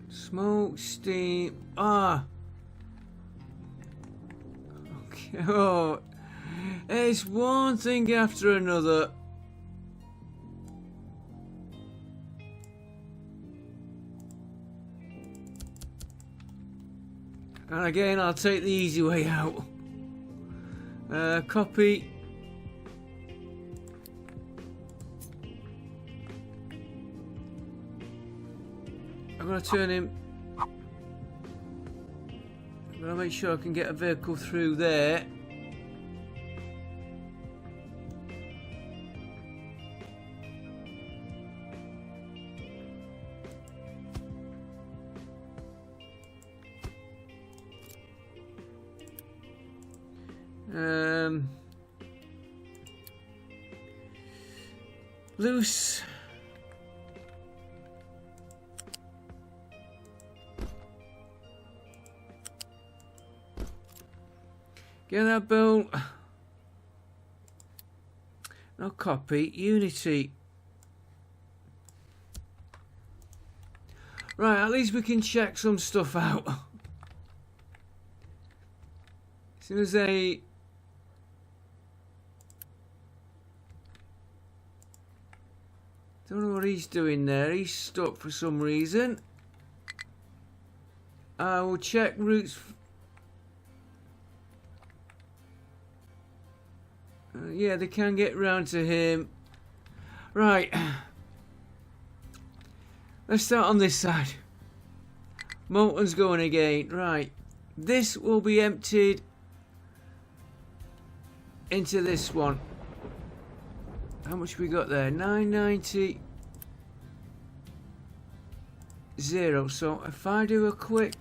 Smoke, steam. Okay. Oh, it's one thing after another. And again, I'll take the easy way out. Copy. I'm going to turn him. I'm going to make sure I can get a vehicle through there. Loose. Get that bolt. No copy. Unity. Right, at least we can check some stuff out. As soon as they... Don't know what he's doing there. He's stuck for some reason. I will check routes. Yeah, they can get round to him. Right. Let's start on this side. Molten's going again. Right. This will be emptied into this one. How much we got there? 990. 0. So if I do a quick...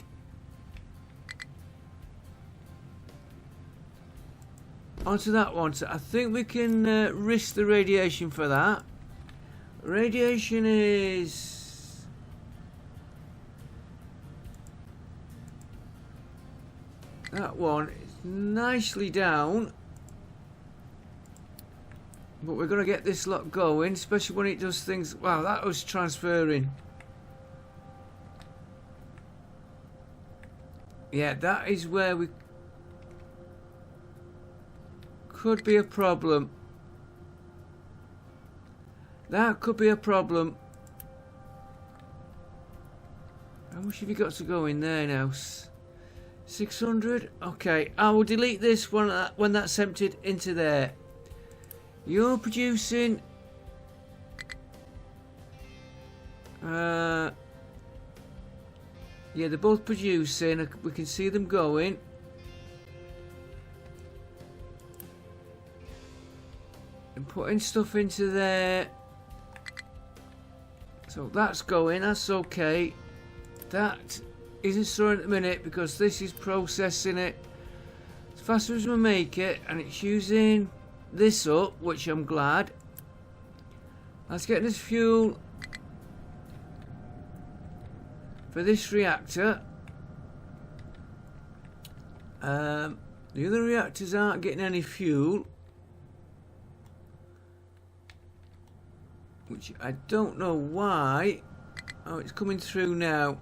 onto that one. So I think we can risk the radiation for that. Radiation is... that one is nicely down. But we're going to get this lot going, especially when it does things. Wow, that was transferring. Yeah, that is where we could be a problem. That could be a problem. How much have you got to go in there now? 600? Okay, I will delete this one when that's emptied into there. You're producing... yeah, they're both producing. We can see them going. And putting stuff into there. So that's going, that's okay. That isn't storing at the minute because this is processing it as fast as we make it, and it's using this up, which I'm glad. Let's get this fuel for this reactor. The other reactors aren't getting any fuel, which I don't know why. Oh, it's coming through now.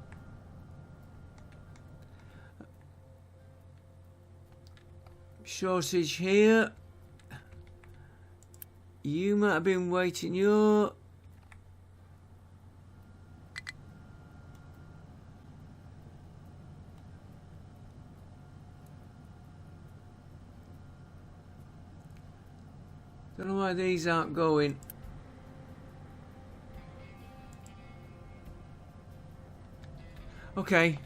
Shortage here. You might have been waiting your... Don't know why these aren't going. Okay.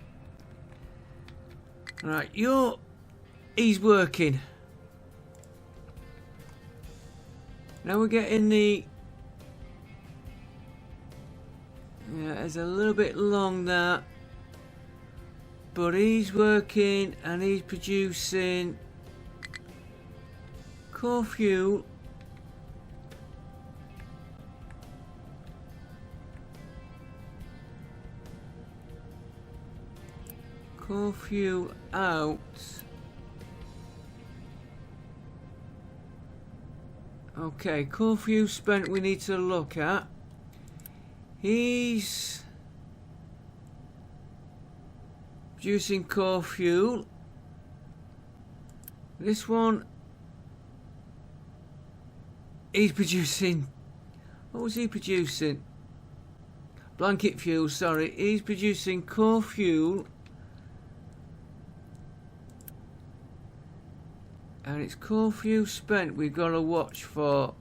Right, he's working. Now we're getting the... Yeah, it's a little bit long that. But he's working and he's producing core fuel. Core fuel out. Okay, core fuel spent we need to look at. He's producing core fuel. This one, he's producing... What was he producing? Blanket fuel, sorry. He's producing core fuel. And it's core fuel spent we've got to watch for.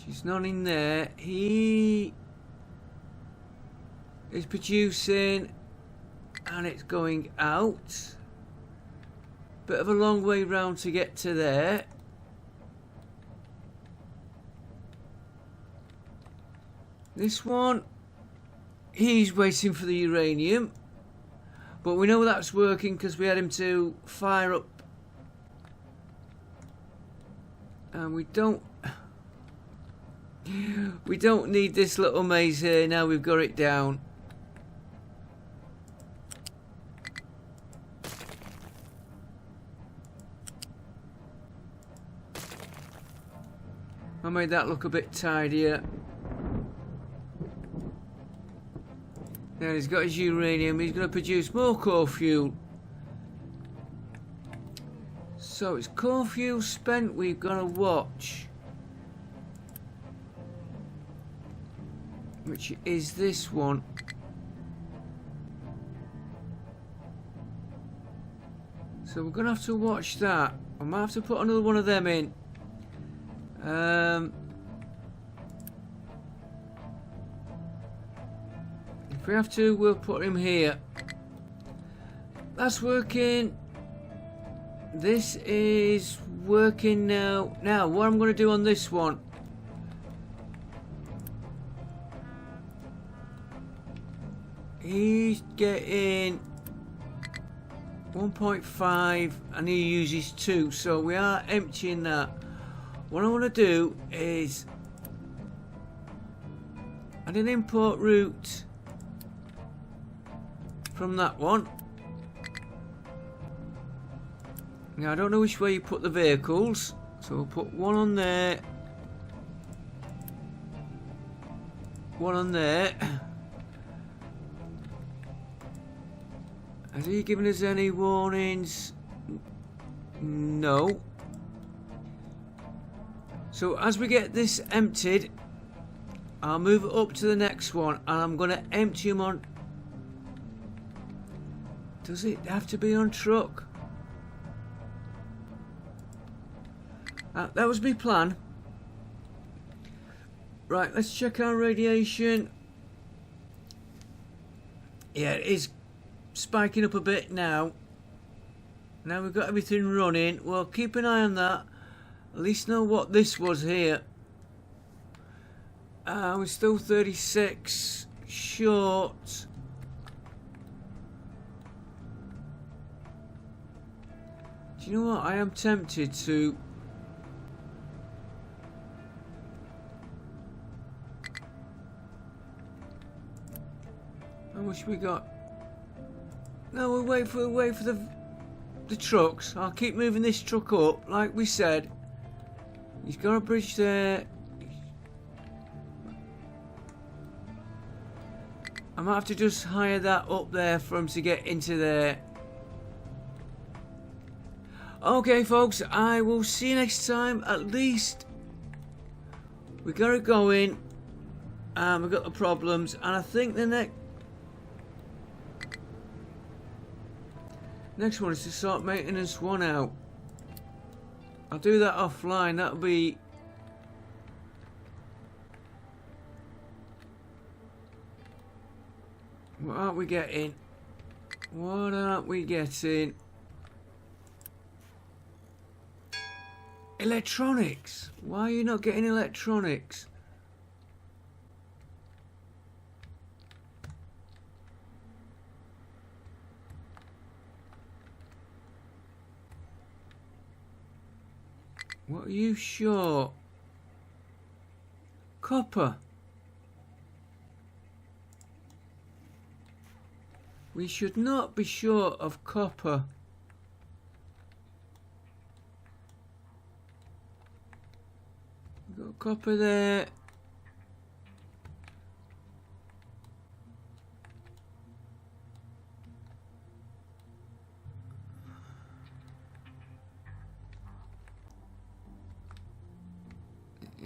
She's not in there. He is producing and it's going out. Bit of a long way round to get to there. This one, he's waiting for the uranium. But we know that's working because we had him to fire up. And we don't need this little maze here now we've got it down. I made that look a bit tidier. Now he's got his uranium, he's going to produce more core fuel. So it's core fuel spent we've got to watch. Which is this one. So we're going to have to watch that. I might have to put another one of them in. If we have to, we'll put him here. That's working. This is working now. Now, what I'm going to do on this one. He's getting 1.5 and he uses 2. So we are emptying that. What I want to do is add an import route from that one. Now I don't know which way you put the vehicles, so we'll put one on there, one on there. Has he given us any warnings? No. So as we get this emptied, I'll move it up to the next one, and I'm going to empty them on... Does it have to be on truck? That was my plan. Right, let's check our radiation. Yeah, it is spiking up a bit now. Now we've got everything running. Well, keep an eye on that. At least know what this was here. We're still 36 short. Do you know what? I am tempted to... How much we got? No, we'll wait for the trucks. I'll keep moving this truck up, like we said. He's got a bridge there. I might have to just hire that up there for him to get into there. Okay, folks, I will see you next time. At least we got it going. We've got the problems, and I think the next one is to sort maintenance 1 out. I'll do that offline. That'll be... What aren't we getting? What aren't we getting? Electronics. Why are you not getting electronics? What are you short? Copper. We should not be short of copper. We've got copper there.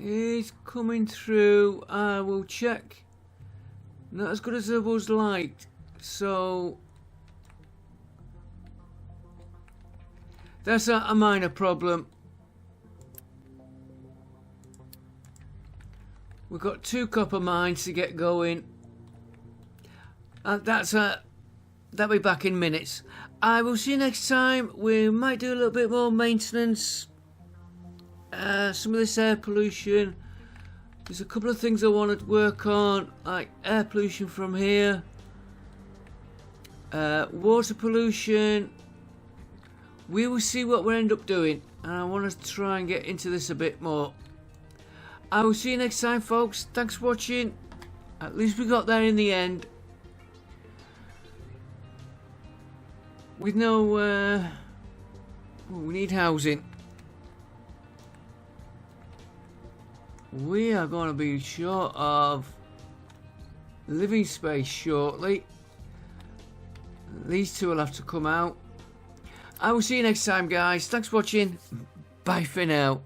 It's coming through. I will check. Not as good as I was like. So that's a minor problem. We've got 2 copper mines to get going. That'll be back in minutes. I will see you next time. We might do a little bit more maintenance. Some of this air pollution. There's a couple of things I want to work on, like air pollution from here. Water pollution. We will see what we end up doing, and I want to try and get into this a bit more. I will see you next time, folks. Thanks for watching. At least we got there in the end with no we need housing. We are going to be short of living space shortly. These 2 will have to come out. I will see you next time, guys. Thanks for watching. Bye for now.